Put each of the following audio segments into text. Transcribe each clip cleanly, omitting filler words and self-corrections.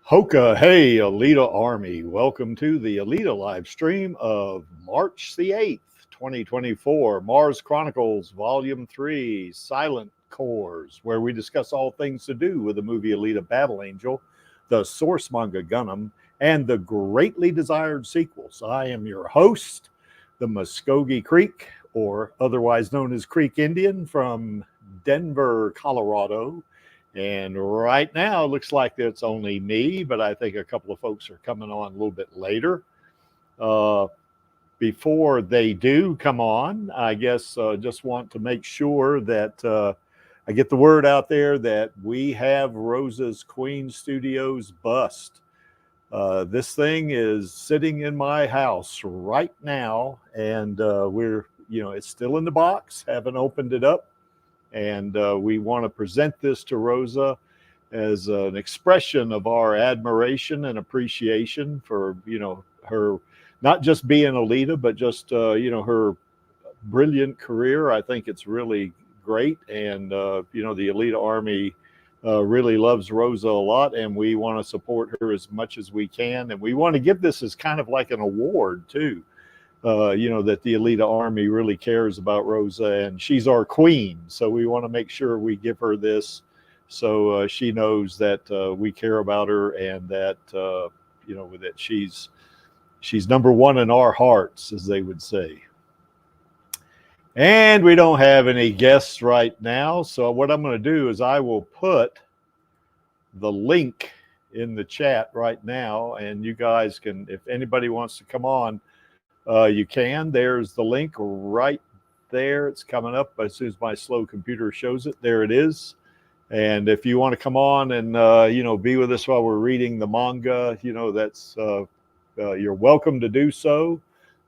Hoka, hey, Alita Army. Welcome to the Alita live stream of March the 8th, 2024, Mars Chronicles, Volume 3, Silent Cores, where we discuss all things to do with the movie Alita Battle Angel, the source manga Gundam, and the greatly desired sequels. I am your host, the Muskogee Creek, or otherwise known as Creek Indian from Denver, Colorado. And right now, it looks like it's only me, but I think a couple of folks are coming on a little bit later. Before they do come on, I guess just want to make sure that I get the word out there that we have Rosa's Queen Studios bust. This thing is sitting in my house right now, and it's still in the box, haven't opened it up. And we want to present this to Rosa as an expression of our admiration and appreciation for, her not just being Alita, but just, her brilliant career. I think it's really great. And, the Alita Army really loves Rosa a lot, and we want to support her as much as we can. And we want to give this as kind of like an award, too. That the Alita Army really cares about Rosa, and she's our queen. So we want to make sure we give her this so she knows that we care about her, and that, that she's number one in our hearts, as they would say. And we don't have any guests right now. So what I'm going to do is I will put the link in the chat right now, and you guys can, if anybody wants to come on, you can. There's the link right there. It's coming up as soon as my slow computer shows it. There it is. And if you want to come on and be with us while we're reading the manga, that's you're welcome to do so.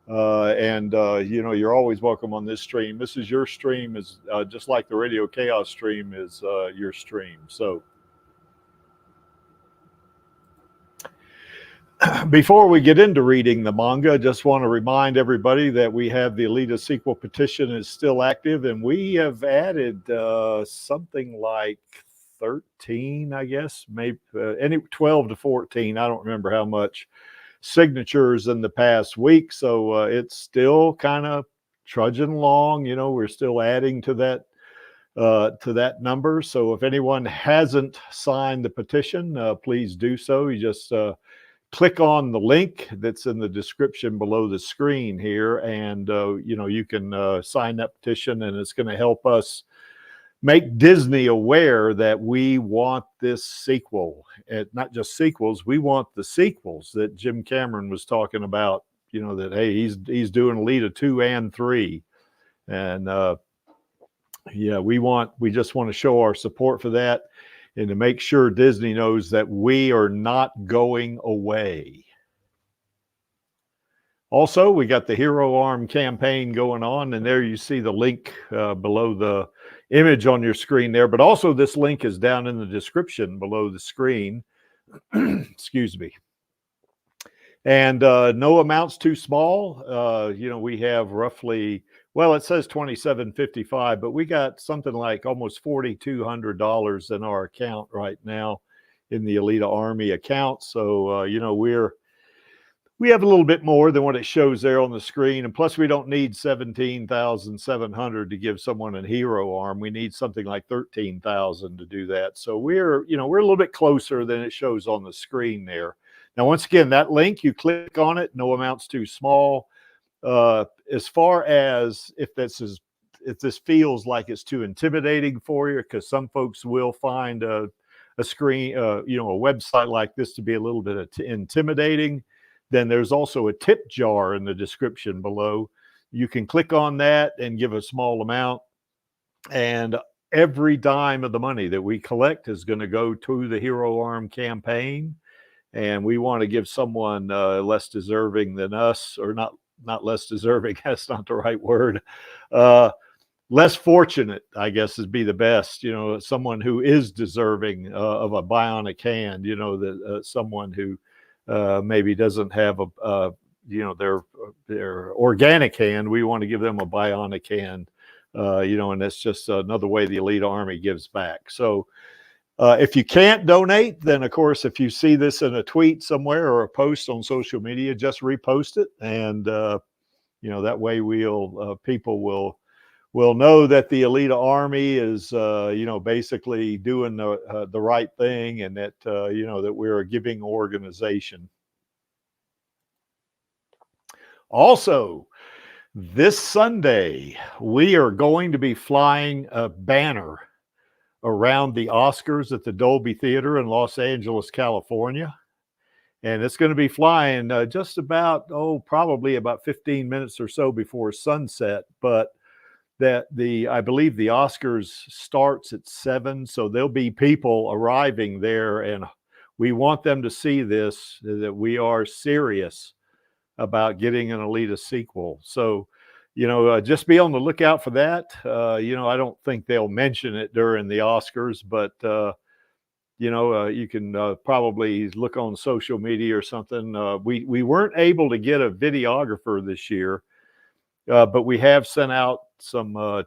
You're always welcome on this stream. This is your stream, is just like the Radio Chaos stream is your stream. So before we get into reading the manga, I just want to remind everybody that we have the Alita sequel petition is still active, and we have added something like 13, I guess, maybe any 12 to 14. I don't remember how much signatures in the past week. So it's still kind of trudging along. We're still adding to that number. So if anyone hasn't signed the petition, please do so. You just click on the link that's in the description below the screen here, and you can sign that petition, and it's going to help us make Disney aware that we want this sequel. And not just sequels, we want the sequels that Jim Cameron was talking about, that, hey, he's doing Alita 2 and 3. And we just want to show our support for that, and to make sure Disney knows that we are not going away. Also, we got the Hero Arm campaign going on, and there you see the link below the image on your screen there. But also this link is down in the description below the screen. Excuse me. And no amount's too small. We have roughly, well, it says $27.55, but we got something like almost $4,200 in our account right now in the Alita Army account. So, we have a little bit more than what it shows there on the screen. And plus, we don't need $17,700 to give someone a hero arm. We need something like $13,000 to do that. So we're a little bit closer than it shows on the screen there. Now, once again, that link, you click on it, no amount's too small. As far as if this feels like it's too intimidating for you, because some folks will find a screen, a website like this to be a little bit intimidating, then there's also a tip jar in the description below. You can click on that and give a small amount, and every dime of the money that we collect is going to go to the Hero Arm campaign. And we want to give someone less deserving than us, or not less deserving, that's not the right word. Less fortunate, I guess, would be the best. Someone who is deserving of a bionic hand. Someone who maybe doesn't have their organic hand. We want to give them a bionic hand. And that's just another way the Alita Army gives back. So If you can't donate, then of course, if you see this in a tweet somewhere or a post on social media, just repost it, and that way people will know that the Alita Army is basically doing the right thing, and that that we're a giving organization. Also, this Sunday we are going to be flying a banner around the Oscars at the Dolby Theater in Los Angeles, California. And it's going to be flying just about, probably about 15 minutes or so before sunset. But I believe the Oscars starts at 7. So there'll be people arriving there, and we want them to see this, that we are serious about getting an Alita sequel. So, just be on the lookout for that. I don't think they'll mention it during the Oscars, but, you can probably look on social media or something. We weren't able to get a videographer this year, but we have sent out some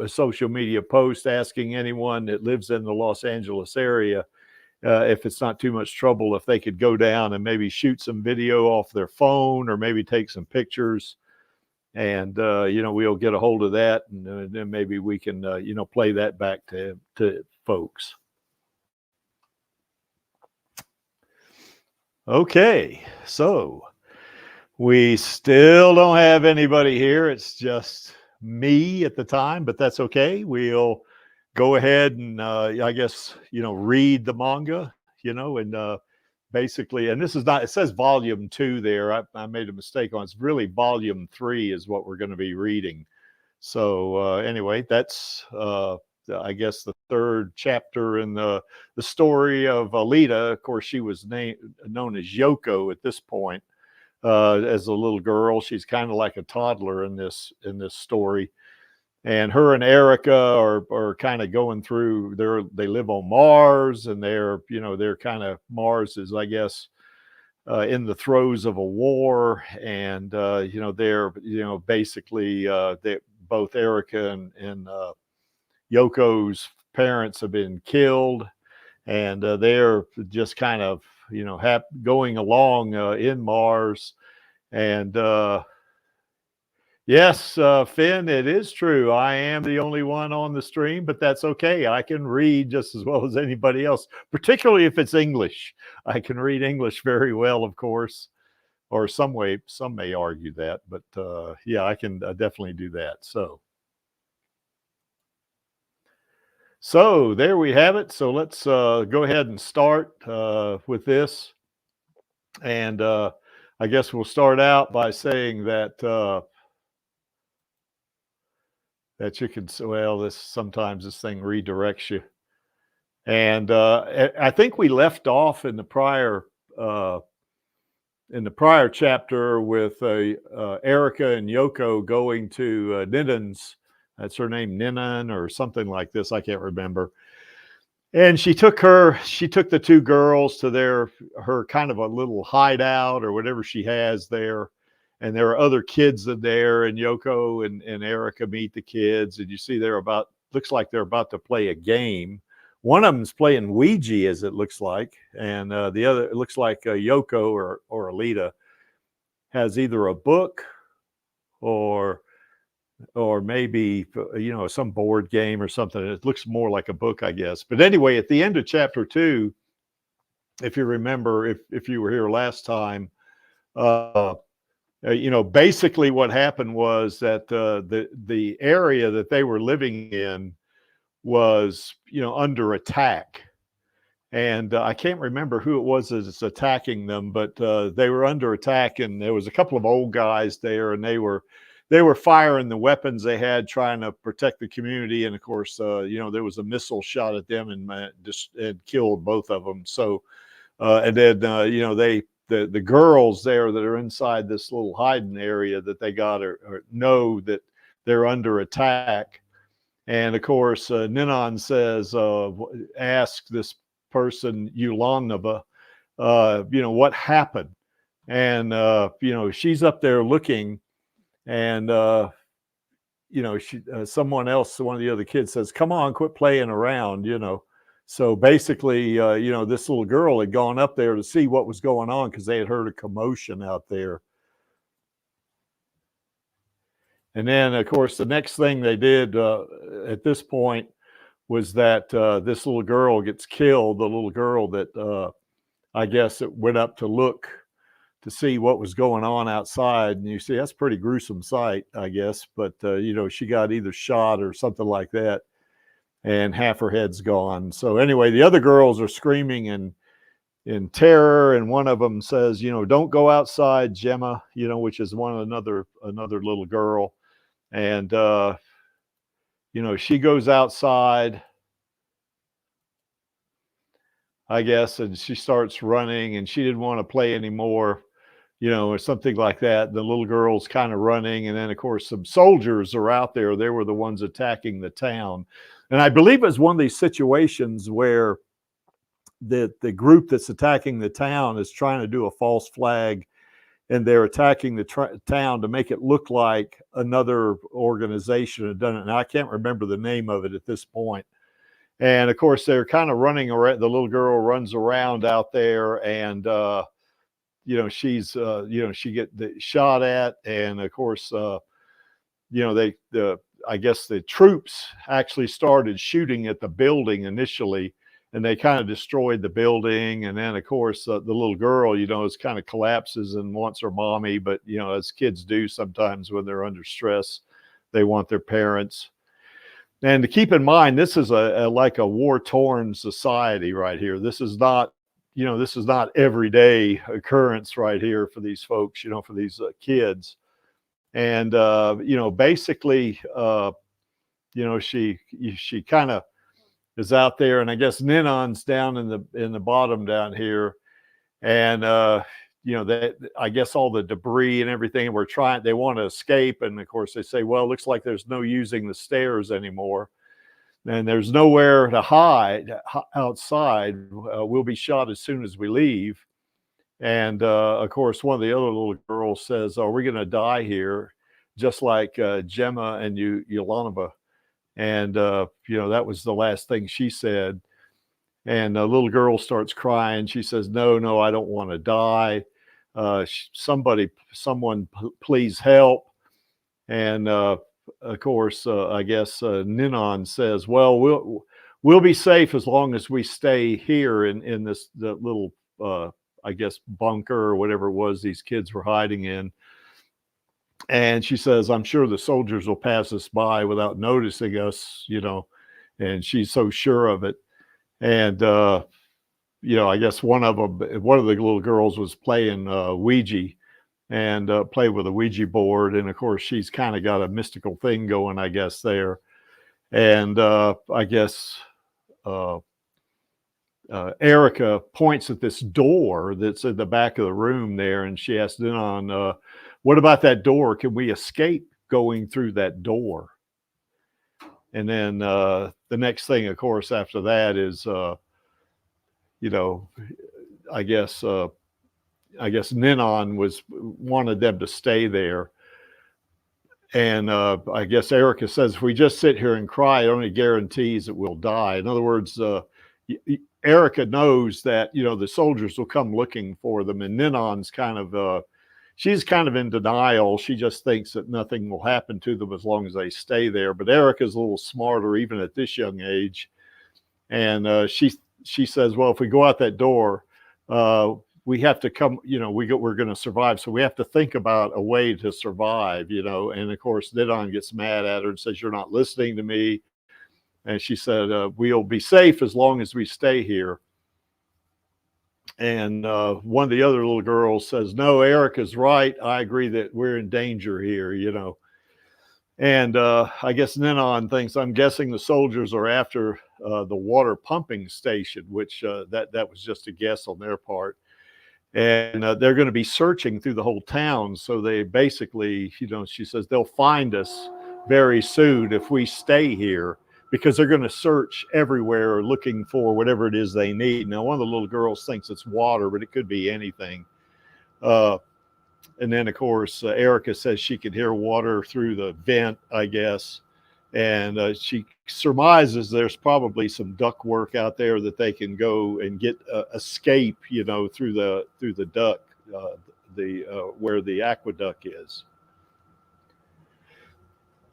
social media posts asking anyone that lives in the Los Angeles area, if it's not too much trouble, if they could go down and maybe shoot some video off their phone, or maybe take some pictures. And, we'll get a hold of that, and then maybe we can, play that back to folks. Okay, so we still don't have anybody here. It's just me at the time, but that's okay. We'll go ahead and, I guess, read the manga, and basically, and this is not, it says volume 2 there. I made a mistake on it. It's really volume 3 is what we're going to be reading. So anyway, that's, I guess, the 3rd chapter in the story of Alita. Of course, she was known as Yoko at this point. As a little girl, she's kind of like a toddler in this story. And her and Erica are kind of going through, they live on Mars, and they're kind of, Mars is, I guess, in the throes of a war. And, they're, basically, both Erica and Yoko's parents have been killed, and they're just kind of, going along in Mars. And, yes, Finn, it is true. I am the only one on the stream, but that's okay. I can read just as well as anybody else, particularly if it's English. I can read English very well, of course, or some may argue that, but yeah, I can definitely do that. So there we have it. So let's go ahead and start with this. And I guess we'll start out by saying that you can, well, sometimes this thing redirects you. And I think we left off in the prior chapter with Erica and Yoko going to Ninan's. That's her name, Ninan, or something like this. I can't remember. And she took the 2 girls to her kind of a little hideout or whatever she has there. And there are other kids in there, and Yoko and Erica meet the kids, and you see looks like they're about to play a game. One of them's playing Ouija, as it looks like, and the other, it looks like Yoko or Alita has either a book or maybe, some board game or something. It looks more like a book, I guess. But anyway, at the end of chapter 2, if you remember, if you were here last time, basically what happened was that the area that they were living in was, under attack. And I can't remember who it was that's attacking them, but they were under attack, and there was a couple of old guys there, and they were firing the weapons they had, trying to protect the community. And of course, there was a missile shot at them and killed both of them. So, and then, the girls there that are inside this little hiding area that they got or know that they're under attack. And of course, Ninan says, ask this person, Yulanova, what happened? And, she's up there looking, and, someone else, one of the other kids says, come on, quit playing around, So basically, you know, this little girl had gone up there to see what was going on because they had heard a commotion out there. And then, of course, the next thing they did at this point was that this little girl gets killed, the little girl that I guess it went up to look to see what was going on outside. And you see, that's a pretty gruesome sight, I guess. But, you know, she got either shot or something like that. And half her head's gone. So anyway, the other girls are screaming in terror, and one of them says, you know, don't go outside, Gemma, you know, which is another little girl. And you know, she goes outside, I guess, and she starts running, and she didn't want to play anymore, you know, or something like that. The little girl's kind of running, and then of course some soldiers are out there. They were the ones attacking the town. And I believe it's one of these situations where the group that's attacking the town is trying to do a false flag, and they're attacking the town to make it look like another organization had done it. And I can't remember the name of it at this point. And of course, they're kind of running around. The little girl runs around out there, and you know, she's you know, she gets shot at, and of course, you know, I guess the troops actually started shooting at the building initially, and they kind of destroyed the building. And then, of course, the little girl, you know, is kind of collapses and wants her mommy. But, you know, as kids do sometimes when they're under stress, they want their parents. And to keep in mind, this is like a war-torn society right here. This is not, you know, this is not everyday occurrence right here for these folks, you know, for these kids. And, you know, basically, you know, she kind of is out there, and I guess Ninon's down in the bottom down here. And, you know, I guess all the debris and everything they want to escape. And of course they say, well, it looks like there's no using the stairs anymore. And there's nowhere to hide outside. We'll be shot as soon as we leave. And of course, one of the other little girls says, "Are we going to die here?" Just like Gemma and Yolanova. And you know, that was the last thing she said. And the little girl starts crying. She says, "No, I don't want to die. Someone, please help." And of course, I guess Ninon says, "Well, we'll be safe as long as we stay here in the little." I guess bunker or whatever it was these kids were hiding in. And she says, "I'm sure the soldiers will pass us by without noticing us," you know, and she's so sure of it. And, you know, I guess one of the little girls was playing Ouija, and played with a Ouija board. And of course, she's kind of got a mystical thing going, I guess, there. And I guess, Erica points at this door that's at the back of the room there, and she asks Ninon, "What about that door? Can we escape going through that door?" And then the next thing, of course, after that is, you know, I guess Ninon wanted them to stay there. And I guess Erica says, "If we just sit here and cry, it only guarantees that we'll die." In other words, Erica knows that, you know, the soldiers will come looking for them, and Ninon's kind of she's kind of in denial. She just thinks that nothing will happen to them as long as they stay there. But Erica's a little smarter even at this young age, and she says, "Well, if we go out that door, we have to come, you know, we're going to survive, so we have to think about a way to survive, you know." And of course, Ninon gets mad at her and says, "You're not listening to me." And she said, "We'll be safe as long as we stay here." And one of the other little girls says, "No, Erica's right. I agree that we're in danger here, you know." And I guess Ninon thinks, I'm guessing the soldiers are after the water pumping station, which that was just a guess on their part. And they're going to be searching through the whole town. So they basically, you know, she says, they'll find us very soon if we stay here, because they're going to search everywhere looking for whatever it is they need. Now, one of the little girls thinks it's water, but it could be anything. And then, of course, Erica says she could hear water through the vent, I guess. And she surmises there's probably some duct work out there that they can go and get escape, you know, through the duct, where the aqueduct is.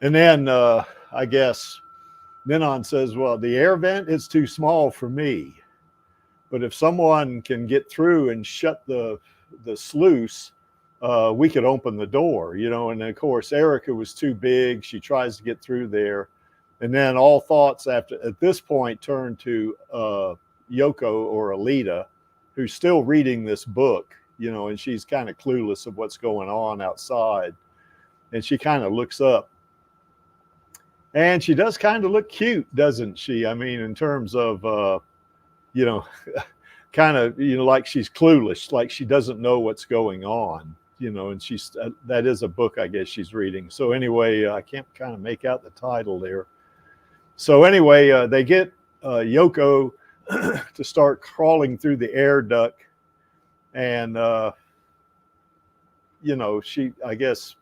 And then I guess Ninon says, well, the air vent is too small for me, but if someone can get through and shut the sluice, we could open the door, you know. And of course, Erica was too big. She tries to get through there. And then all thoughts at this point turn to Yoko, or Alita, who's still reading this book, you know, and she's kind of clueless of what's going on outside. And she kind of looks up. And she does kind of look cute, doesn't she? I mean, in terms of, you know, kind of, you know, like she's clueless, like she doesn't know what's going on, you know, and she's, that is a book, I guess, she's reading. So anyway, I can't kind of make out the title there. So anyway, they get Yoko to start crawling through the air duct. And, you know, I guess,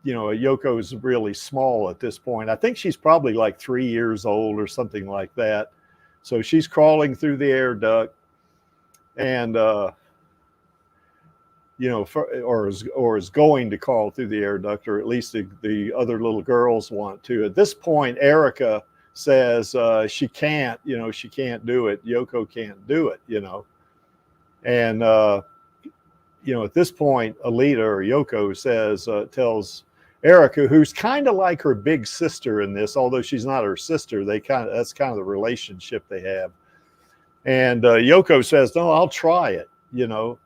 you know, Yoko's really small at this point. I think she's probably like 3 years old or something like that. So she's crawling through the air duct, and you know, or is going to crawl through the air duct, or at least the other little girls want to. At this point, Erica says she can't, you know, she can't do it. Yoko can't do it, you know. And you know, at this point, Alita, or Yoko, says, tells Erica, who's kind of like her big sister in this, although she's not her sister, that's kind of the relationship they have. And Yoko says, no, I'll try it, you know.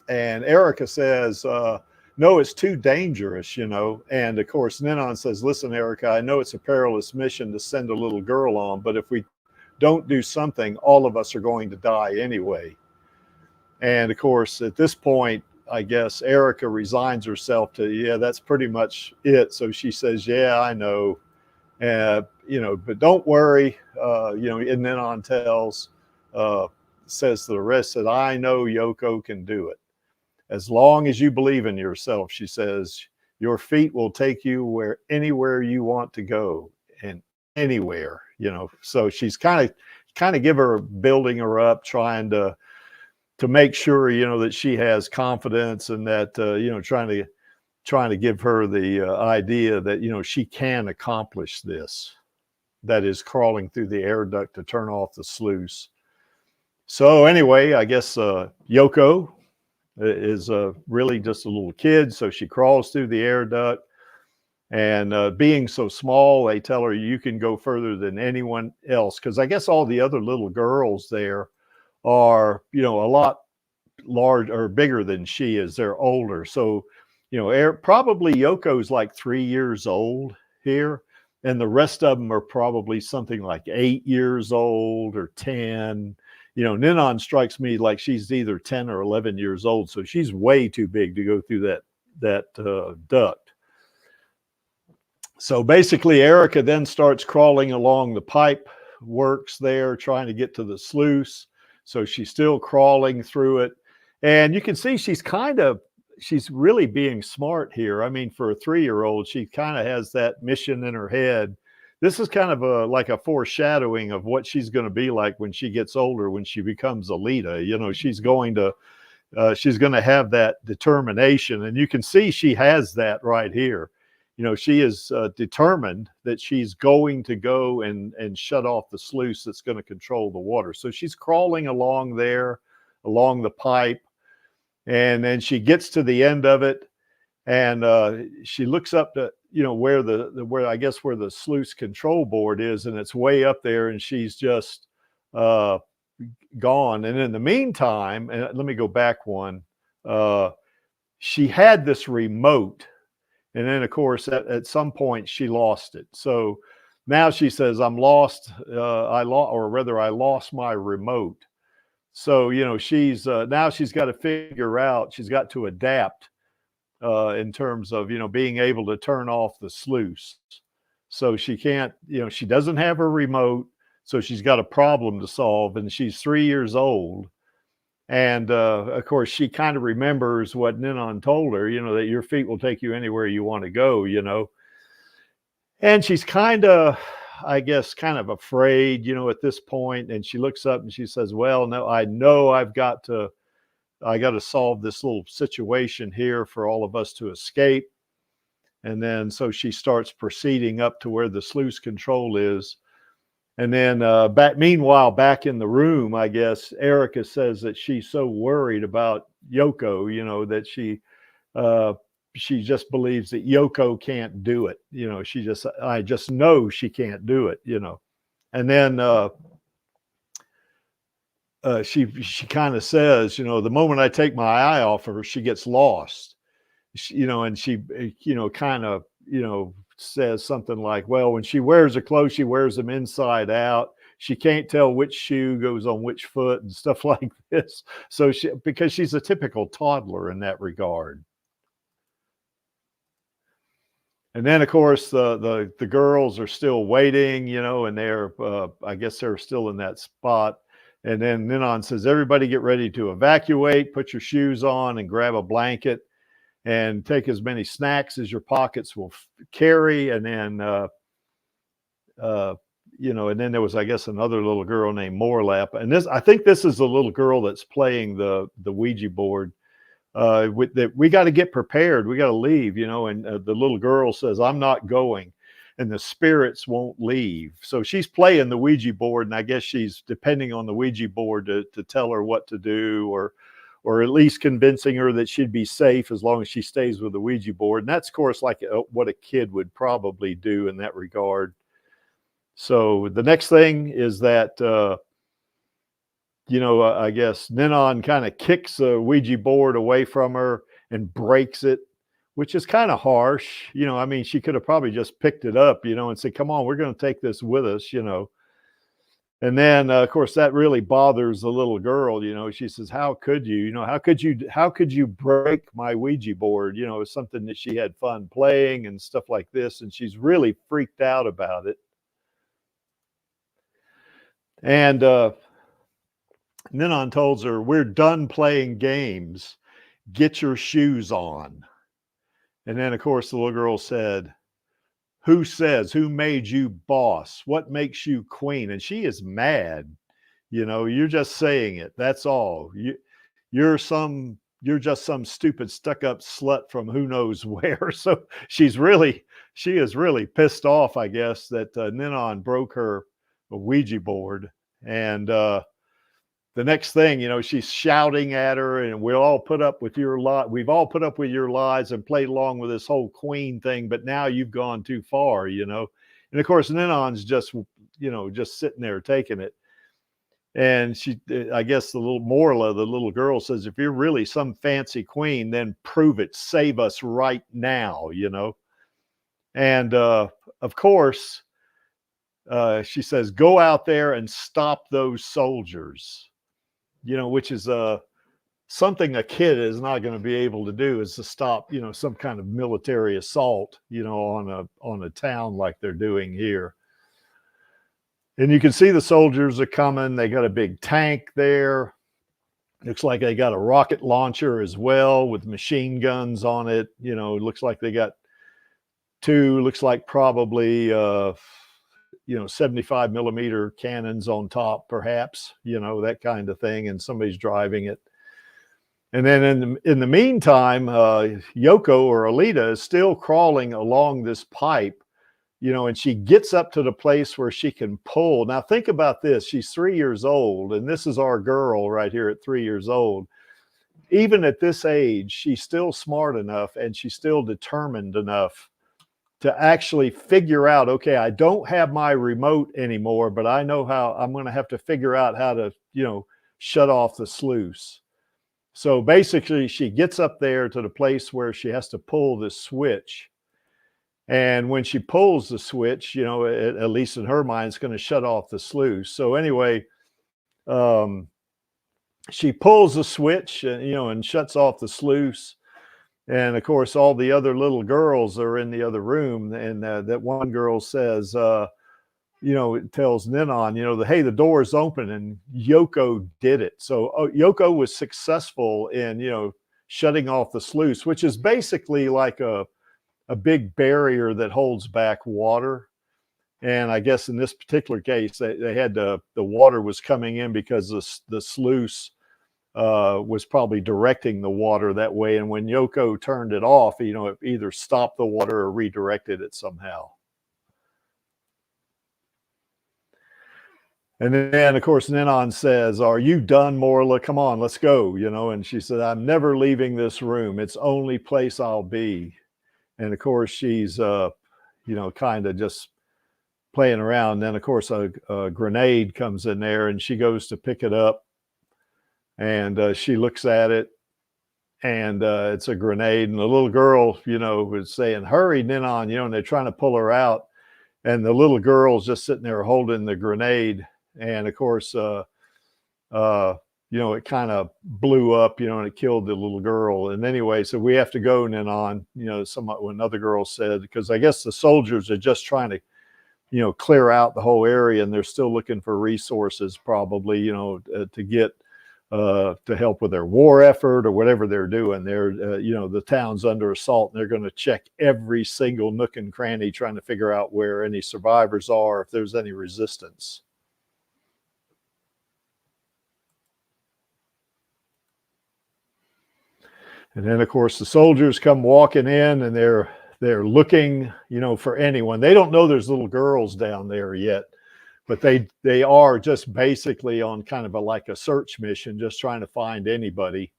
And Erica says, no, it's too dangerous, you know. And of course, Ninon says, listen, Erica, I know it's a perilous mission to send a little girl on, but if we don't do something, all of us are going to die anyway. And of course, at this point, I guess Erica resigns herself to, yeah, that's pretty much it. So she says, yeah, I know, you know, but don't worry, you know. And Ninon says to the rest that I know Yoko can do it. As long as you believe in yourself, she says, your feet will take you anywhere you want to go, and anywhere, you know. So she's kind of building her up, trying to make sure, you know, that she has confidence, and that, you know, trying to give her the idea that, you know, she can accomplish this. That is, crawling through the air duct to turn off the sluice. So anyway, I guess Yoko is really just a little kid. So she crawls through the air duct, and being so small, they tell her you can go further than anyone else. Because I guess all the other little girls there are, you know, a lot large or bigger than she is. They're older. So, you know, probably Yoko's like 3 years old here, and the rest of them are probably something like 8 years old or 10. You know, Ninon strikes me like she's either 10 or 11 years old. So she's way too big to go through that duct. So basically, Erica then starts crawling along the pipe works there, trying to get to the sluice. So she's still crawling through it. And you can see she's really being smart here. I mean, for a 3-year-old, she kind of has that mission in her head. This is kind of like a foreshadowing of what she's going to be like when she gets older, when she becomes Alita. You know, she's going to have that determination. And you can see she has that right here. You know, she is determined that she's going to go and shut off the sluice that's going to control the water. So she's crawling along there, along the pipe, and then she gets to the end of it, and she looks up to, you know, where I guess where the sluice control board is, and it's way up there, and she's just gone. And in the meantime, and let me go back one, she had this remote. And then, of course, at some point she lost it. So now she says, I'm lost. I lost my remote. So, you know, now she's got to figure out, she's got to adapt in terms of, you know, being able to turn off the sluice. So she can't, you know, she doesn't have her remote. So she's got a problem to solve. And she's 3 years old. And of course, she kind of remembers what Ninon told her, you know, that your feet will take you anywhere you want to go, you know. And she's kind of, I guess, kind of afraid, you know, at this point. And she looks up and she says, well, no, I know I got to solve this little situation here for all of us to escape. And then so she starts proceeding up to where the sluice control is. And then meanwhile, back in the room, I guess Erica says that she's so worried about Yoko, you know, that she just believes that Yoko can't do it. You know, I just know she can't do it, you know. And then she kind of says, you know, the moment I take my eye off her, she gets lost. You know, and she, you know, kind of, you know, says something like, well, when she wears her clothes, she wears them inside out. She can't tell which shoe goes on which foot and stuff like this. So because she's a typical toddler in that regard. And then, of course, the girls are still waiting, you know, and they're, I guess they're still in that spot. And then Ninon says, everybody get ready to evacuate, put your shoes on and grab a blanket and take as many snacks as your pockets will carry. And then, you know, and then there was, I guess, another little girl named Morlap. And I think this is the little girl that's playing the Ouija board. We got to get prepared. We got to leave, you know. And the little girl says, I'm not going. And the spirits won't leave. So she's playing the Ouija board. And I guess she's depending on the Ouija board to tell her what to do, or at least convincing her that she'd be safe as long as she stays with the Ouija board. And that's, of course, like what a kid would probably do in that regard. So the next thing is that, you know, I guess Ninon kind of kicks the Ouija board away from her and breaks it, which is kind of harsh. You know, I mean, she could have probably just picked it up, you know, and said, come on, we're going to take this with us, you know. And then, of course, that really bothers the little girl. You know, she says, how could you, you know, how could you break my Ouija board? You know, it's something that she had fun playing and stuff like this. And she's really freaked out about it. And Ninon tells her, we're done playing games. Get your shoes on. And then, of course, the little girl said, who says, who made you boss? What makes you queen? And she is mad. You know, you're just saying it. That's all. You're just some stupid stuck-up slut from who knows where. So she is really pissed off, I guess, that Ninon broke her Ouija board. And the next thing, you know, she's shouting at her, and we'll all put up with your lie. We've all put up with your lies and played along with this whole queen thing, but now you've gone too far, you know. And of course, Ninon's just, you know, just sitting there taking it. And she, I guess the little Morla, the little girl, says, if you're really some fancy queen, then prove it. Save us right now, you know. And of course, she says, go out there and stop those soldiers. You know, which is something a kid is not going to be able to do, is to stop, you know, some kind of military assault, you know, on a town like they're doing here. And you can see the soldiers are coming. They got a big tank there. Looks like they got a rocket launcher as well with machine guns on it. You know, it looks like they got two, looks like probably you know, 75 millimeter cannons on top, perhaps, you know, that kind of thing. And somebody's driving it. And then in the meantime, Yoko, or Alita, is still crawling along this pipe, you know, and she gets up to the place where she can pull. Now think about this. She's 3 years old, and this is our girl right here at 3 years old. Even at this age, she's still smart enough, and she's still determined enough to actually figure out, okay, I don't have my remote anymore, but I know how I'm going to have to figure out how to, you know, shut off the sluice. So basically she gets up there to the place where she has to pull this switch. And when she pulls the switch, you know, at least in her mind, it's going to shut off the sluice. So anyway, she pulls the switch, you know, and shuts off the sluice. And of course, all the other little girls are in the other room. And that one girl says, you know, it tells Ninon, you know, hey, the door is open, and Yoko did it. So Yoko was successful in, you know, shutting off the sluice, which is basically like a big barrier that holds back water. And I guess in this particular case, they had the water was coming in because the sluice was probably directing the water that way. And when Yoko turned it off, you know, it either stopped the water or redirected it somehow. And then, of course, Ninon says, "Are you done, Morla? Come on, let's go." You know, and she said, "I'm never leaving this room. It's the only place I'll be." And of course, she's, you know, kind of just playing around. And then, of course, a grenade comes in there, and she goes to pick it up, and she looks at it, and it's a grenade. And the little girl, you know, was saying, "Hurry, Ninon," you know, and they're trying to pull her out, and the little girl's just sitting there holding the grenade. And of course, you know, it kind of blew up, you know, and it killed the little girl. And anyway, so we have to go, Ninon, you know, when another girl said, because I guess the soldiers are just trying to, you know, clear out the whole area, and they're still looking for resources, probably, you know, to get to help with their war effort or whatever they're doing. They're, you know, the town's under assault, and they're going to check every single nook and cranny, trying to figure out where any survivors are, if there's any resistance. And then, of course, the soldiers come walking in, and they're looking, you know, for anyone. They don't know there's little girls down there yet, but they are just basically on kind of like a search mission, just trying to find anybody,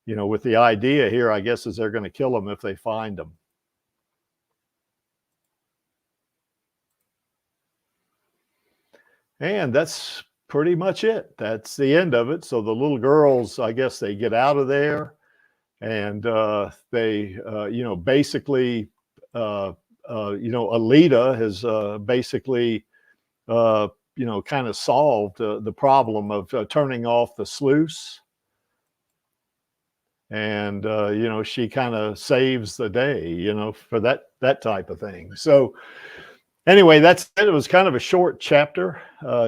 you know, with the idea here, I guess, is they're going to kill them if they find them. And that's pretty much it. That's the end of it. So the little girls, I guess, they get out of there. And they, you know, basically, you know, Alita has basically, you know, kind of solved the problem of turning off the sluice. And, you know, she kind of saves the day, you know, for that type of thing. So anyway, that's it. It was kind of a short chapter,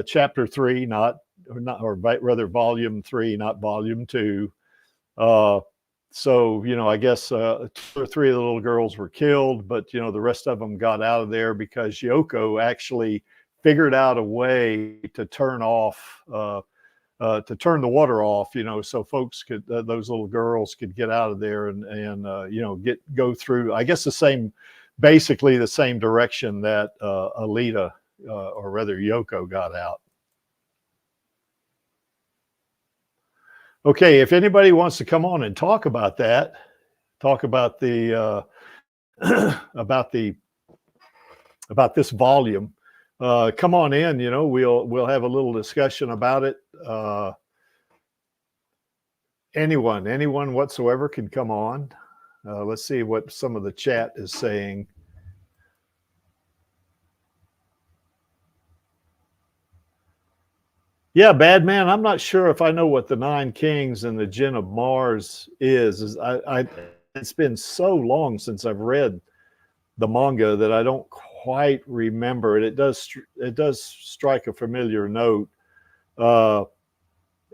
chapter 3, or rather volume 3, not volume 2. So, you know, I guess 2 or 3 of the little girls were killed, but, you know, the rest of them got out of there because Yoko actually figured out a way to turn off, to turn the water off, you know, so folks could, those little girls could get out of there and you know, go through, I guess, basically the same direction that Alita, or rather Yoko, got out. Okay, if anybody wants to come on and talk about that, talk about the about this volume, come on in. You know, we'll have a little discussion about it. Anyone whatsoever can come on. Let's see what some of the chat is saying. Yeah, Bad Man, I'm not sure if I know what the 9 Kings and the Djinn of Mars is. It's been so long since I've read the manga that I don't quite remember it. It does strike a familiar note.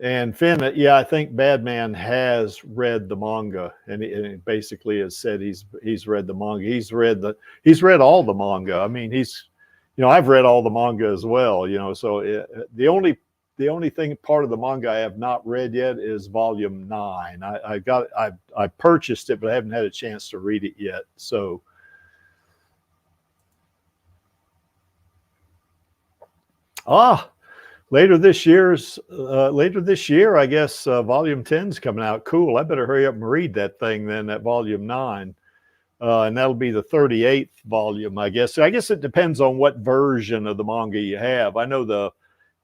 And Finn, yeah, I think Bad Man has read the manga, and he basically has said he's read the manga. He's read all the manga. I mean, you know, I've read all the manga as well. You know, so the only part of the manga I have not read yet is volume 9. I purchased it, but I haven't had a chance to read it yet. So later this year, I guess, volume 10's coming out. Cool. I better hurry up and read that thing then, that volume 9. And that'll be the 38th volume, I guess. I guess it depends on what version of the manga you have. I know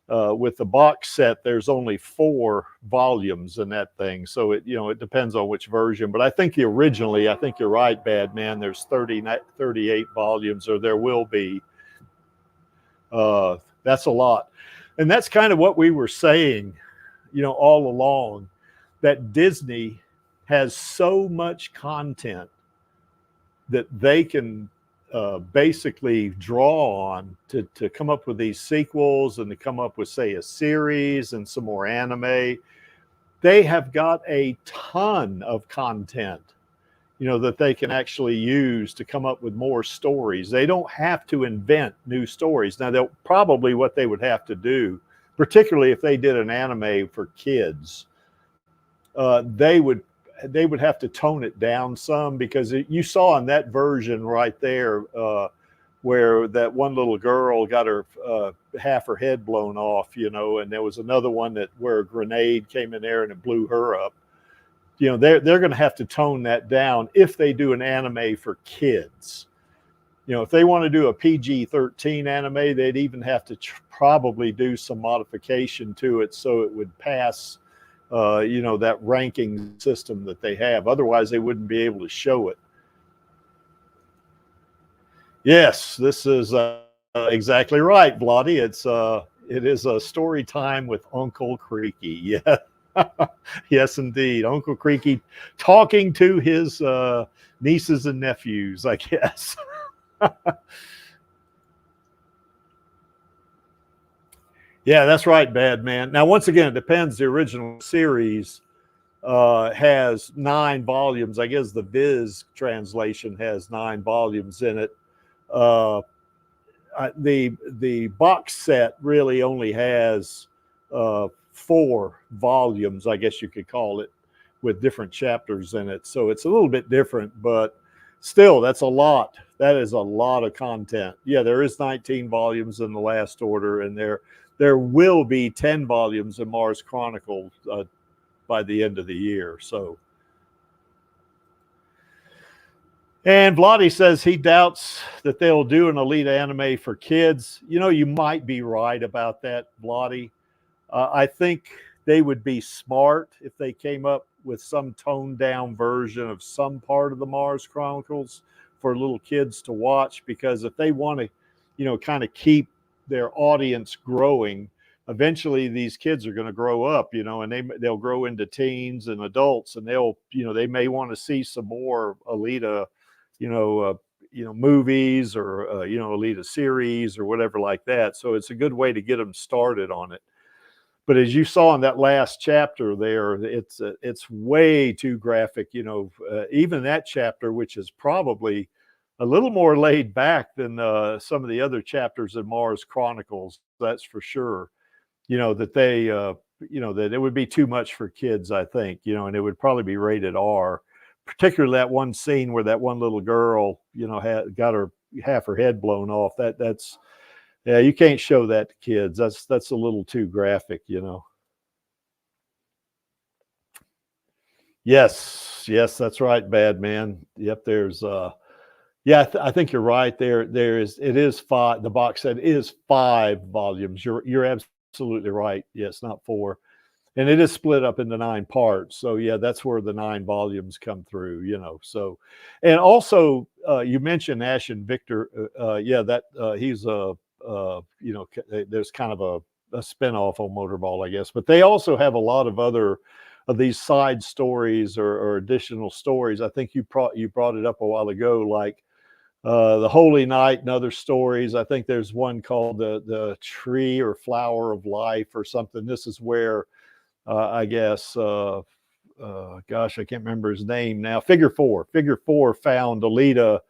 with the box set, there's only 4 volumes in that thing. So it depends on which version. But I think originally, I think you're right, Bad Man, there's 38 volumes, or there will be. That's a lot. And that's kind of what we were saying, you know, all along, that Disney has so much content that they can basically draw on to come up with these sequels and to come up with, say, a series and some more anime. They have got a ton of content, you know, that they can actually use to come up with more stories. They don't have to invent new stories. Now, they'll probably, what they would have to do, particularly if they did an anime for kids, they would have to tone it down some, because you saw in that version right there where that one little girl got her half her head blown off, you know, and there was another one that where a grenade came in there and it blew her up. You know, they're going to have to tone that down if they do an anime for kids. You know, if they want to do a PG-13 anime, they'd even have to probably do some modification to it so it would pass, you know, that ranking system that they have. Otherwise, they wouldn't be able to show it. Yes, this is exactly right, Vladi. It is a story time with Uncle Creaky. Yeah. Yes, indeed. Uncle Creaky talking to his nieces and nephews, I guess. Yeah, that's right, Bad Man. Now, once again, it depends. The original series has 9 volumes. I guess the Viz translation has 9 volumes in it. The box set really only has 4 volumes, I guess you could call it, with different chapters in it. So it's a little bit different, but still, that's a lot. That is a lot of content. Yeah, there is 19 volumes in the last order, and there will be 10 volumes in Mars Chronicles by the end of the year. So, and Vladi says he doubts that they'll do an Alita anime for kids. You know, you might be right about that, Vladi. I think they would be smart if they came up with some toned down version of some part of the Mars Chronicles for little kids to watch, because if they want to, you know, kind of keep their audience growing, eventually these kids are going to grow up, you know, and they'll grow into teens and adults, and they'll, you know, they may want to see some more Alita, you know, movies or, you know, Alita series or whatever like that. So it's a good way to get them started on it. But as you saw in that last chapter there, it's way too graphic, you know, even that chapter, which is probably a little more laid back than some of the other chapters in Mars Chronicles, that's for sure. You know, that they, you know, that it would be too much for kids, I think, you know, and it would probably be rated R, particularly that one scene where that one little girl, you know, got her half her head blown off. That's, yeah, you can't show that to kids. That's a little too graphic, you know. Yes, that's right, Bad Man. Yep, there's yeah, I think you're right. It is 5. The box set is 5 volumes. You're absolutely right. Yeah, it's not 4. And it is split up into 9 parts. So yeah, that's where the 9 volumes come through, you know. So, and also you mentioned Ash and Victor. Yeah, that he's you know, there's kind of a spinoff on Motorball, I guess. But they also have a lot of other of these side stories or additional stories. I think you brought it up a while ago, like the Holy Night and other stories. I think there's one called the Tree or Flower of Life or something. This is where I guess gosh, I can't remember his name now. Figure Four found Alita.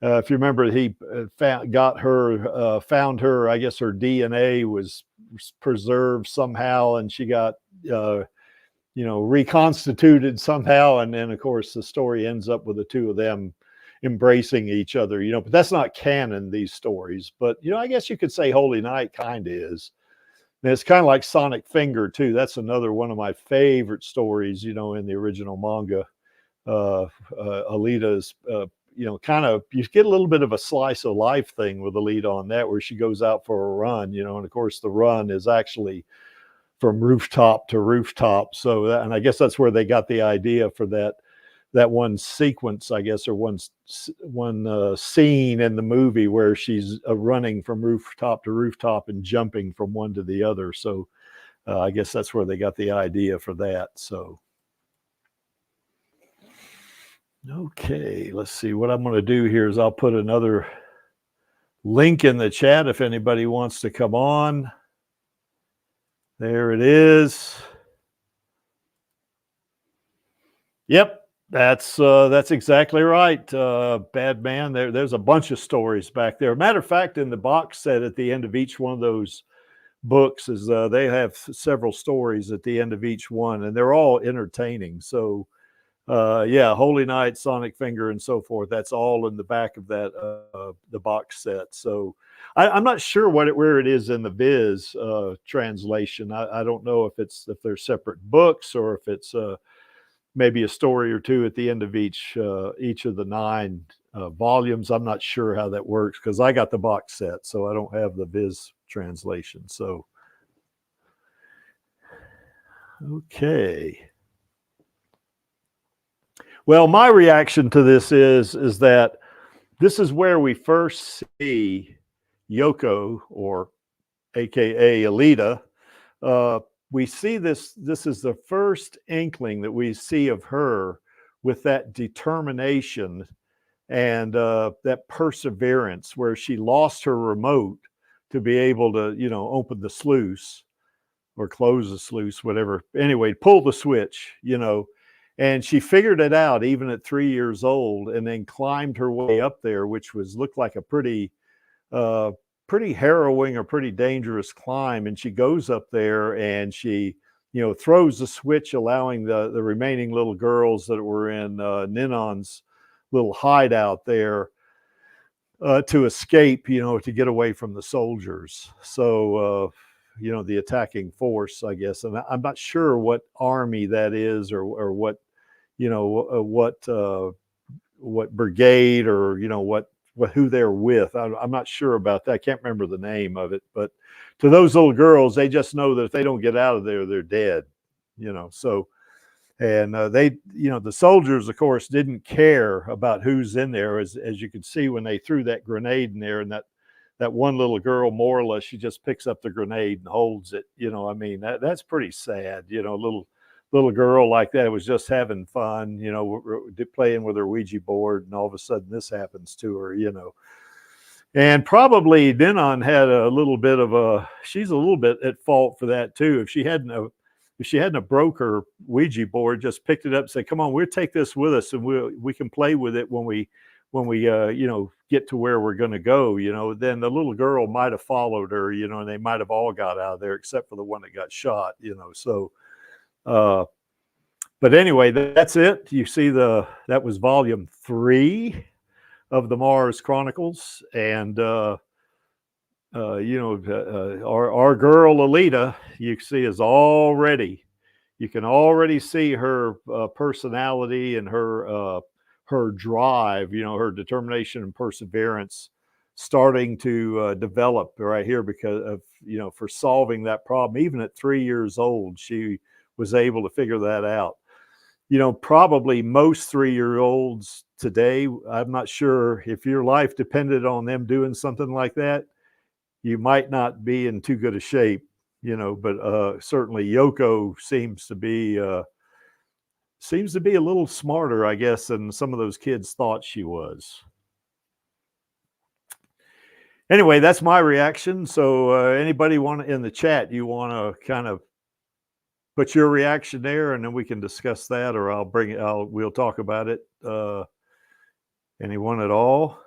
If you remember, he found her. I guess her DNA was preserved somehow, and she got you know, reconstituted somehow. And then, of course, the story ends up with the two of them embracing each other. You know, but that's not canon, these stories. But you know, I guess you could say Holy Night kind of is. And it's kind of like Sonic Finger too. That's another one of my favorite stories, you know, in the original manga. Alita's, you know, kind of, you get a little bit of a slice of life thing with Alita on that, where she goes out for a run, you know, and of course the run is actually from rooftop to rooftop. So that, and I guess that's where they got the idea for that one sequence, I guess, or one scene in the movie where she's running from rooftop to rooftop and jumping from one to the other. So I guess that's where they got the idea for that. So, okay, let's see. What I'm going to do here is I'll put another link in the chat if anybody wants to come on. There it is. Yep. That's exactly right, Bad Man. There's a bunch of stories back there. Matter of fact, in the box set at the end of each one of those books is they have several stories at the end of each one, and they're all entertaining. So yeah, Holy Knight, Sonic Finger, and so forth. That's all in the back of that the box set. So I'm not sure where it is in the Viz translation. I don't know if they're separate books or if it's maybe a story or two at the end of each of the 9 volumes. I'm not sure how that works because I got the box set, so I don't have the Viz translation. So okay. Well, my reaction to this is that this is where we first see Yoko, or AKA Alita. We see this is the first inkling that we see of her with that determination and that perseverance, where she lost her remote to be able to, open the sluice or close the sluice, whatever. Anyway, pull the switch, and she figured it out even at 3 years old, and then climbed her way up there, which looked like a pretty harrowing or pretty dangerous climb. And she goes up there and she, throws the switch, allowing the remaining little girls that were in Ninon's little hideout there to escape, to get away from the soldiers. So, the attacking force, I guess. And I'm not sure what army that is, or what, what brigade, or, who they're with. I'm not sure about that. I can't remember the name of it. But to those little girls, they just know that if they don't get out of there, they're dead, so. And they, the soldiers, of course, didn't care about who's in there, as you could see when they threw that grenade in there, and that one little girl, more or less, she just picks up the grenade and holds it. I mean, that's pretty sad. Little girl like that was just having fun, playing with her Ouija board, and all of a sudden this happens to her. And probably Ninon had a little bit of she's a little bit at fault for that too. If she hadn't broke her Ouija board, just picked it up and said, "Come on, we'll take this with us, and we can play with it when we get to where we're going to go." Then the little girl might have followed her, and they might have all got out of there except for the one that got shot. So. But anyway, that's it. You see that was volume 3 of the Mars Chronicles, and our girl Alita, you see, you can already see her personality and her drive, her determination and perseverance starting to develop right here, because of, for solving that problem. Even at 3 years old, she was able to figure that out. Probably most 3-year-olds today, I'm not sure if your life depended on them doing something like that, you might not be in too good a shape, but certainly Yoko seems to be a little smarter, I guess, than some of those kids thought she was. Anyway, that's my reaction. So anybody in the chat, you want to kind of put your reaction there, and then we can discuss that, or we'll talk about it. Anyone at all?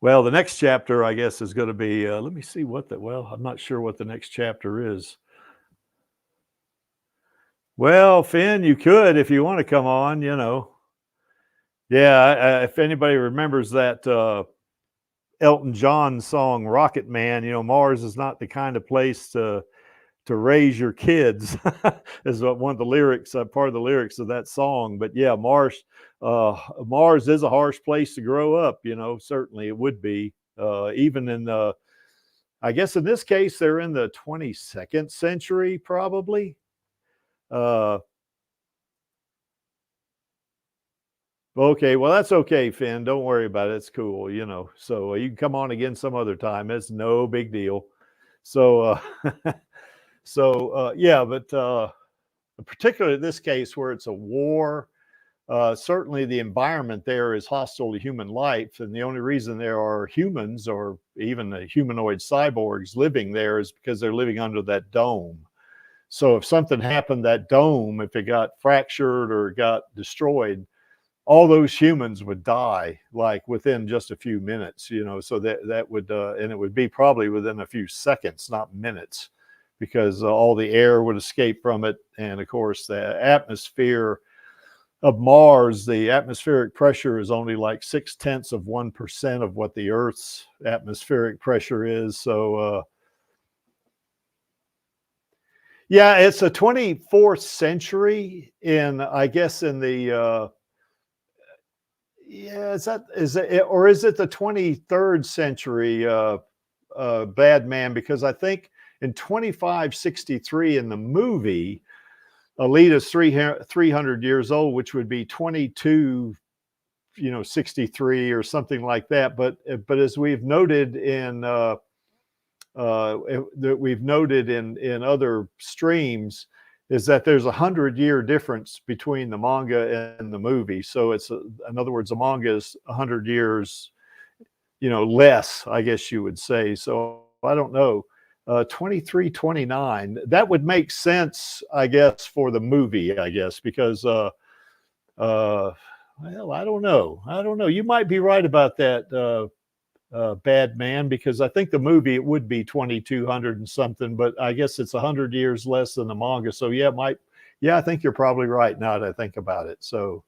Well, the next chapter, I guess, is going to be, let me see I'm not sure what the next chapter is. Well, Finn, you could, if you want to come on, Yeah, if anybody remembers that Elton John song, Rocket Man, Mars is not the kind of place to raise your kids, is one of the lyrics, part of the lyrics of that song. But yeah, Mars is a harsh place to grow up. Certainly it would be, even in I guess in this case, they're in the 22nd century, probably. Okay, well, that's okay, Finn. Don't worry about it. It's cool, So you can come on again some other time. It's no big deal. So, yeah, but particularly in this case where it's a war, certainly the environment there is hostile to human life, and the only reason there are humans or even the humanoid cyborgs living there is because they're living under that dome. So if something happened, that dome, if it got fractured or got destroyed, all those humans would die like within just a few minutes, you know. So that would and it would be probably within a few seconds, not minutes, because all the air would escape from it. And of course the atmosphere of Mars, the atmospheric pressure is only like 0.6% of what the Earth's atmospheric pressure is. So yeah, it's a 24th century in, I guess, in the yeah, is it, or is it the 23rd century, Bad Man? Because I think in 2563 in the movie, Alita's 300 years old, which would be 22, 63 or something like that. But as we've noted in that we've noted in other streams, is that there's 100-year difference between the manga and the movie. So it's in other words, the manga is 100 years, less, I guess you would say. So I don't know, 2329. That would make sense, I guess, for the movie, I guess, because well, I don't know. You might be right about that, Bad Man, because I think the movie it would be 2200 and something, but I guess it's 100 years less than the manga. So yeah, I think you're probably right now that I think about it. So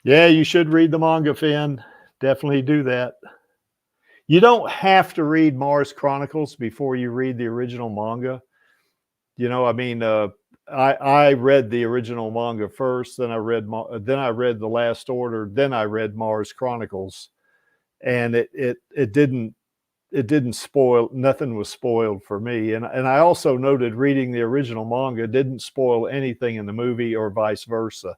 yeah, you should read the manga, Finn. Definitely do that. You don't have to read Mars Chronicles before you read the original manga. I mean, I read the original manga first, then I read The Last Order, then I read Mars Chronicles, and it didn't spoil. Nothing was spoiled for me, and I also noted reading the original manga didn't spoil anything in the movie or vice versa.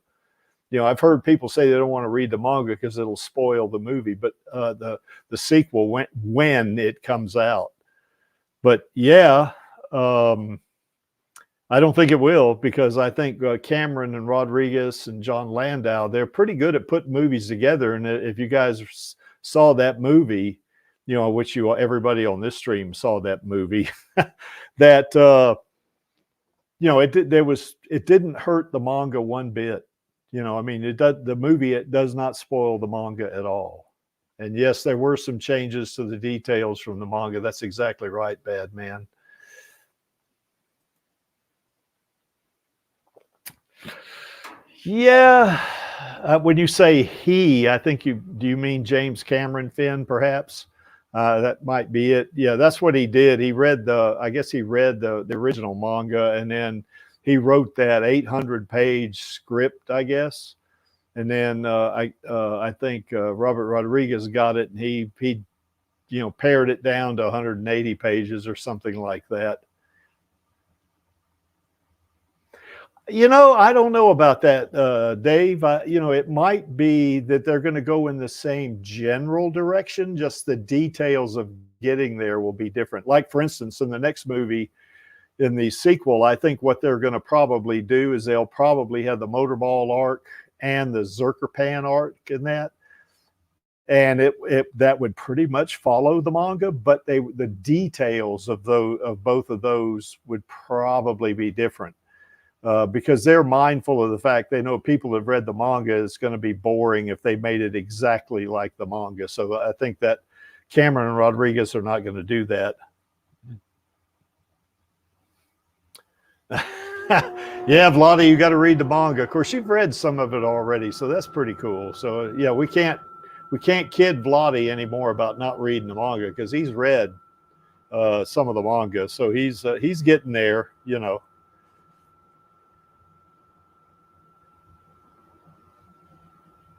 I've heard people say they don't want to read the manga because it'll spoil the movie, but the sequel when it comes out. But yeah. I don't think it will, because I think Cameron and Rodriguez and John Landau, they're pretty good at putting movies together. And if you guys saw that movie, which everybody on this stream saw that movie, that it didn't hurt the manga one bit. I mean, the movie, it does not spoil the manga at all. And yes, there were some changes to the details from the manga. That's exactly right, Bad Man. Yeah, when you say he, I think do you mean James Cameron, Finn, perhaps? That might be it. Yeah, that's what he did. I guess he read the original manga, and then he wrote that 800-page script, I guess. And then I think Robert Rodriguez got it, and he pared it down to 180 pages or something like that. I don't know about that, Dave. It might be that they're going to go in the same general direction, just the details of getting there will be different. Like, for instance, in the next movie, in the sequel, I think what they're going to probably do is they'll probably have the motorball arc and the Zerkerpan arc in that. And that would pretty much follow the manga, but the details of both of those would probably be different. Because they're mindful of the fact they know people who have read the manga is going to be boring if they made it exactly like the manga. So I think that Cameron and Rodriguez are not going to do that. Yeah, Vladi, you got to read the manga. Of course, you've read some of it already, so that's pretty cool. So yeah, we can't kid Vladi anymore about not reading the manga, because he's read some of the manga, so he's getting there,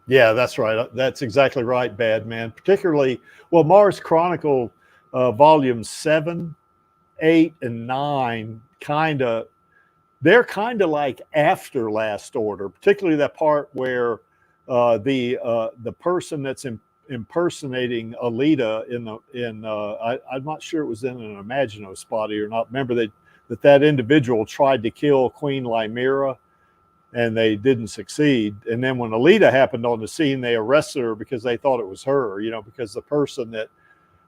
Yeah, that's right. That's exactly right, Bad Man. Particularly, well, Mars Chronicle volumes 7, 8, and 9 they're kind of like after Last Order, particularly that part where the person that's impersonating Alita I'm not sure it was in an Imagino spotty or not. Remember, that individual tried to kill Queen Lymira, and they didn't succeed. And then when Alita happened on the scene, they arrested her because they thought it was her, you know, because the person that,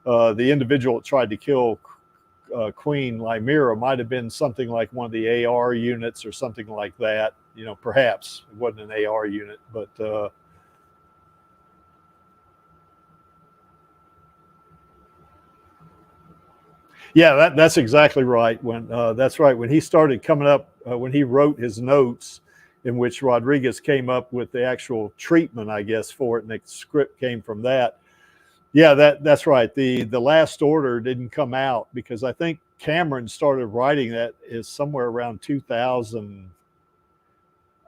the individual that tried to kill Queen Lymira might have been something like one of the AR units or something like that. You know, perhaps it wasn't an AR unit, but yeah, that's exactly right. When that's right. When he started coming up, when he wrote his notes, in which Rodriguez came up with the actual treatment, I guess, for it, and the script came from that. Yeah, that's right. The Last Order didn't come out because I think Cameron started writing that is somewhere around 2000.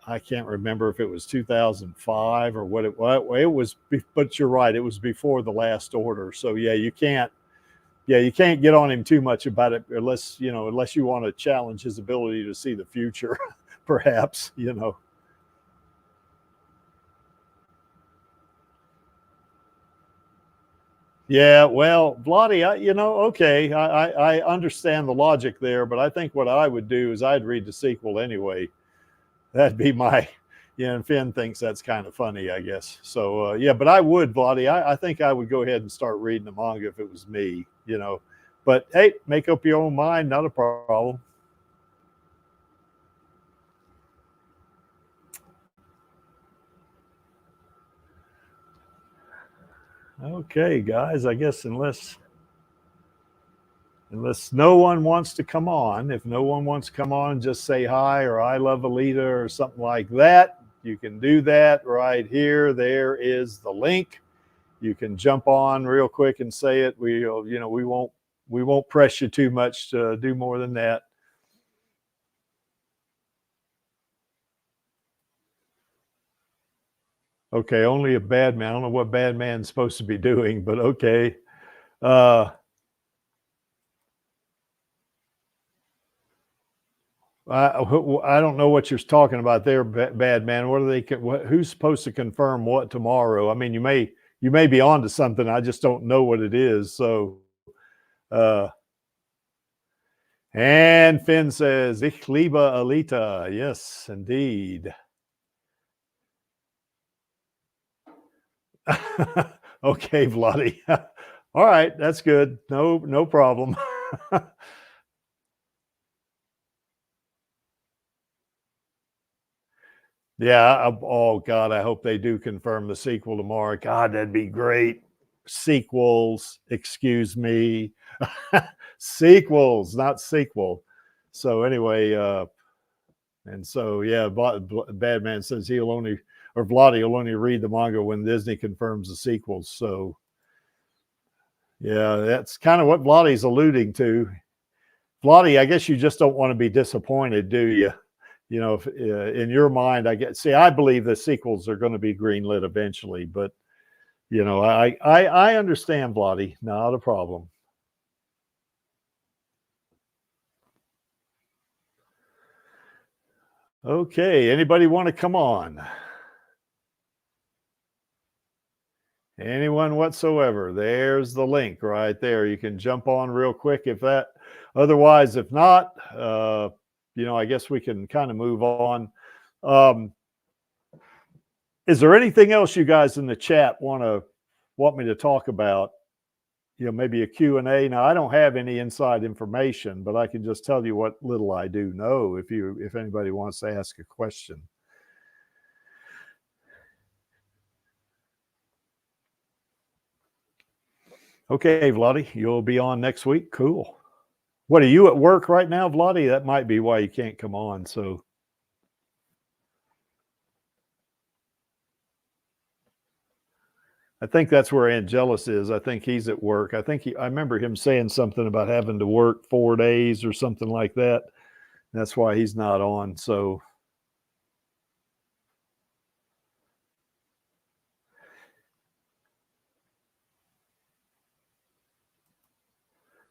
I can't remember if it was 2005 or what it was. It was, but you're right. It was before The Last Order. So yeah, you can't get on him too much about it unless you want to challenge his ability to see the future, perhaps, you know. Yeah, well, Vladi, okay, I understand the logic there, but I think what I would do is I'd read the sequel anyway. That'd be my, and Finn thinks that's kind of funny, I guess. So, yeah, but I would, Vladi, I think I would go ahead and start reading the manga if it was me, you know. But, hey, make up your own mind, not a problem. Okay, guys, I guess unless no one wants to come on, if no one wants to come on, just say hi or I love Alita or something like that. You can do that right here. There is the link. You can jump on real quick and say it. We won't press you too much to do more than that. Okay, only a bad man. I don't know what bad man's supposed to be doing, but okay. I don't know what you're talking about there, bad man. What are they? Who's supposed to confirm what tomorrow? I mean, you may be onto something. I just don't know what it is. So, and Finn says, "Ich liebe Alita." Yes, indeed. Okay, Vladi. All right, that's good. No problem. Yeah. Oh God, I hope they do confirm the sequel tomorrow. God, that'd be great. Sequels, excuse me. Sequels, not sequel. So anyway, and so yeah, Badman says he'll only, or Vladi will only read the manga when Disney confirms the sequels. So yeah, that's kind of what Vladi's alluding to. Vladi, I guess you just don't want to be disappointed, do you? You know, if, in your mind, I believe the sequels are going to be greenlit eventually, but you know, I understand, Vladi, not a problem. Okay, anybody want to come on? Anyone whatsoever? There's the link right there. You can jump on real quick if that. Otherwise, if not, I guess we can kind of move on. Is there anything else you guys in the chat want me to talk about? You know, maybe a Q&A. Now, I don't have any inside information, but I can just tell you what little I do know if anybody wants to ask a question. Okay, Vladi, you'll be on next week. Cool. What, are you at work right now, Vladi? That might be why you can't come on. So I think that's where Angelus is. I think he's at work. I remember him saying something about having to work 4 days or something like that. That's why he's not on. So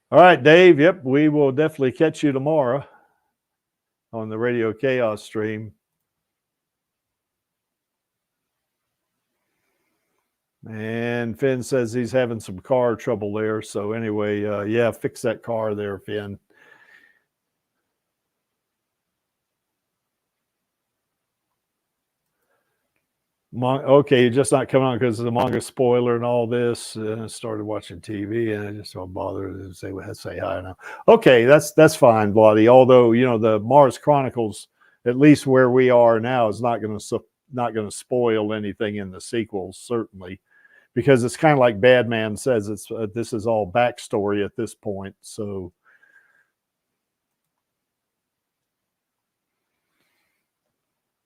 all right, Dave. Yep, we will definitely catch you tomorrow on the Radio Chaos stream. And Finn says he's having some car trouble there. So anyway, yeah, fix that car there, Finn. Okay, you're just not coming on because of the manga spoiler and all this. And I started watching TV, and I just don't bother to say hi now. Okay, that's fine, Bloody. Although the Mars Chronicles, at least where we are now, is not going to spoil anything in the sequels, certainly, because it's kind of like Badman says. It's this is all backstory at this point, so.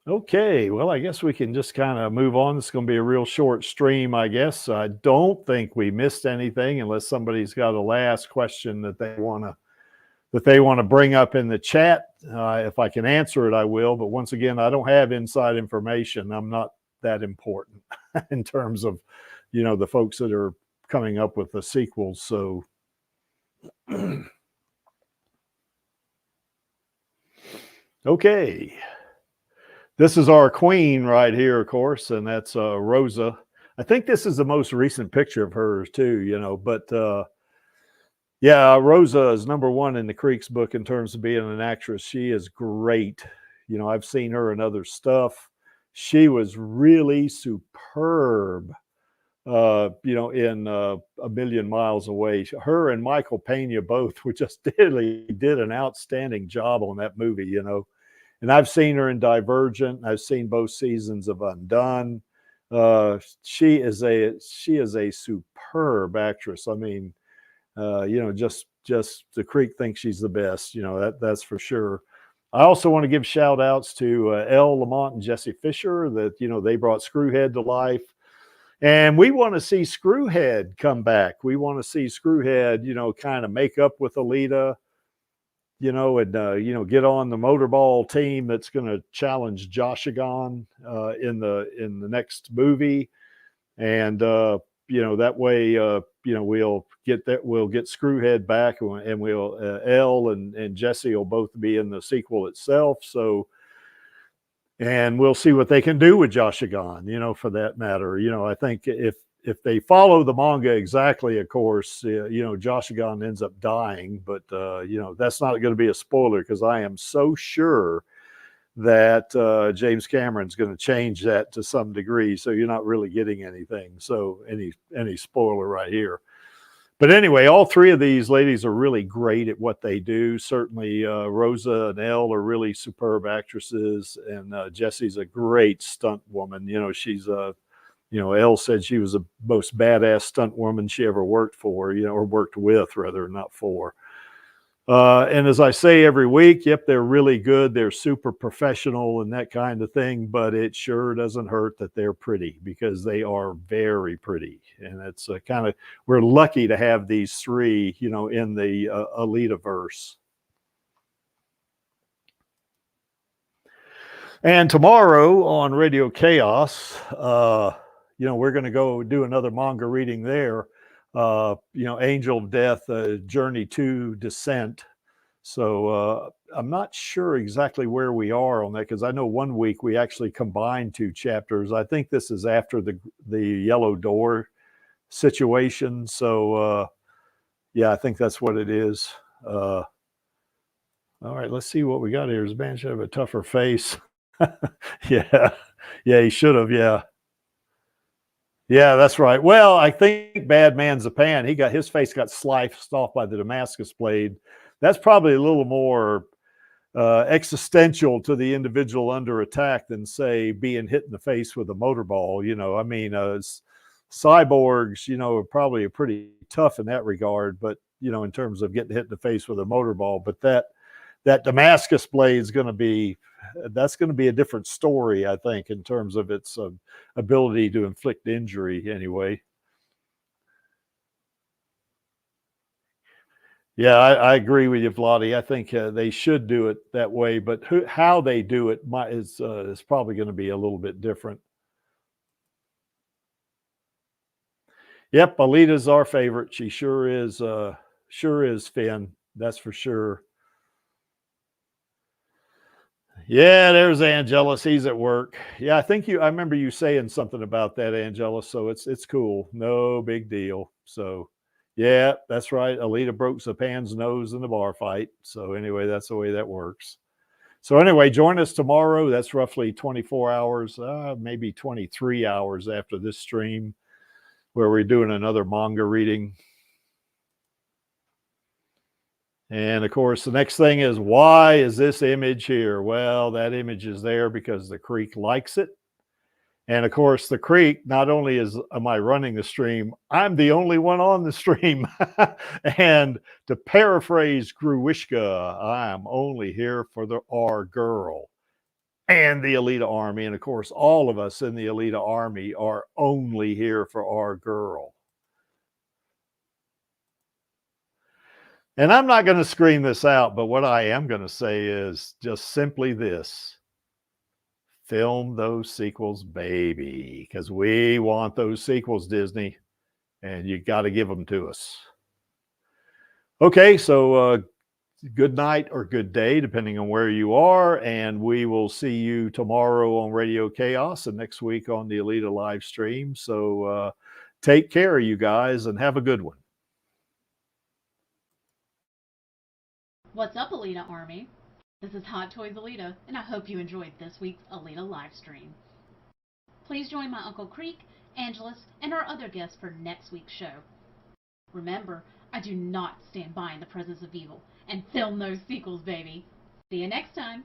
Okay, well, I guess we can just kind of move on. It's going to be a real short stream, I guess. I don't think we missed anything, unless somebody's got a last question that they want to bring up in the chat. If I can answer it, I will. But once again, I don't have inside information. I'm not that important in terms of, the folks that are coming up with the sequels. So. Okay. This is our queen right here, of course, and that's Rosa. I think this is the most recent picture of hers too, but yeah, Rosa is #1 in the Creeks book in terms of being an actress. She is great. I've seen her in other stuff. She was really superb, in A Million Miles Away. Her and Michael Pena both were just did an outstanding job on that movie, And I've seen her in Divergent. I've seen both seasons of Undone. She is a superb actress. I mean, just the Creek thinks she's the best. That's for sure. I also want to give shout outs to Elle Lamont and Jesse Fisher that they brought Screwhead to life, and we want to see Screwhead come back. We want to see Screwhead, kind of make up with Alita. And get on the motorball team that's going to challenge Joshigan in the next movie, and that way we'll get Screwhead back, and we'll Elle and Jesse will both be in the sequel itself. So, and we'll see what they can do with Joshigan, for that matter. I think if they follow the manga exactly, of course, Joshigan ends up dying, but that's not going to be a spoiler because I am so sure that James Cameron's going to change that to some degree, so you're not really getting anything. So any spoiler right here. But anyway, all three of these ladies are really great at what they do. Certainly, Rosa and Elle are really superb actresses, and Jessie's a great stunt woman. She's Elle said she was the most badass stunt woman she ever worked for, or worked with, rather, not for. And as I say every week, yep, they're really good. They're super professional and that kind of thing, but it sure doesn't hurt that they're pretty, because they are very pretty. And it's we're lucky to have these three, in the Alita-verse. And tomorrow on Radio Chaos, we're going to go do another manga reading there. Angel of Death, Journey to Descent. So I'm not sure exactly where we are on that, because I know one week we actually combined two chapters. I think this is after the Yellow Door situation. So yeah, I think that's what it is. All right, let's see what we got here. This man should have a tougher face. Yeah, he should have. Yeah, that's right. Well, I think Bad Man Japan, his face got sliced off by the Damascus blade. That's probably a little more existential to the individual under attack than, say, being hit in the face with a motorball. I mean, cyborgs, are probably pretty tough in that regard, but in terms of getting hit in the face with a motorball. But that Damascus blade is going to be a different story, I think, in terms of its ability to inflict injury anyway. Yeah, I agree with you, Vladi. I think they should do it that way, but how they do it is probably going to be a little bit different. Yep, Alita's our favorite. She sure is, Finn. That's for sure. Yeah, there's Angelus. He's at work. Yeah, I remember you saying something about that, Angelus. So it's cool. No big deal. So yeah, that's right. Alita broke Zapan's nose in the bar fight. So anyway, that's the way that works. So anyway, join us tomorrow. That's roughly 24 hours, maybe 23 hours after this stream, where we're doing another manga reading. And of course, the next thing is, why is this image here? Well, that image is there because the Creek likes it. And of course, the Creek, not only am I running the stream, I'm the only one on the stream. And to paraphrase Gruwishka, I'm only here for our girl and the Alita Army. And of course, all of us in the Alita Army are only here for our girl. And I'm not going to scream this out, but what I am going to say is just simply this. Film those sequels, baby, because we want those sequels, Disney, and you got to give them to us. Okay, so good night or good day, depending on where you are, and we will see you tomorrow on Radio Chaos and next week on the Alita live stream. So take care, you guys, and have a good one. What's up, Alita Army? This is Hot Toys Alita, and I hope you enjoyed this week's Alita live stream. Please join my Uncle Creek, Angelus, and our other guests for next week's show. Remember, I do not stand by in the presence of evil, and film those sequels, baby. See you next time.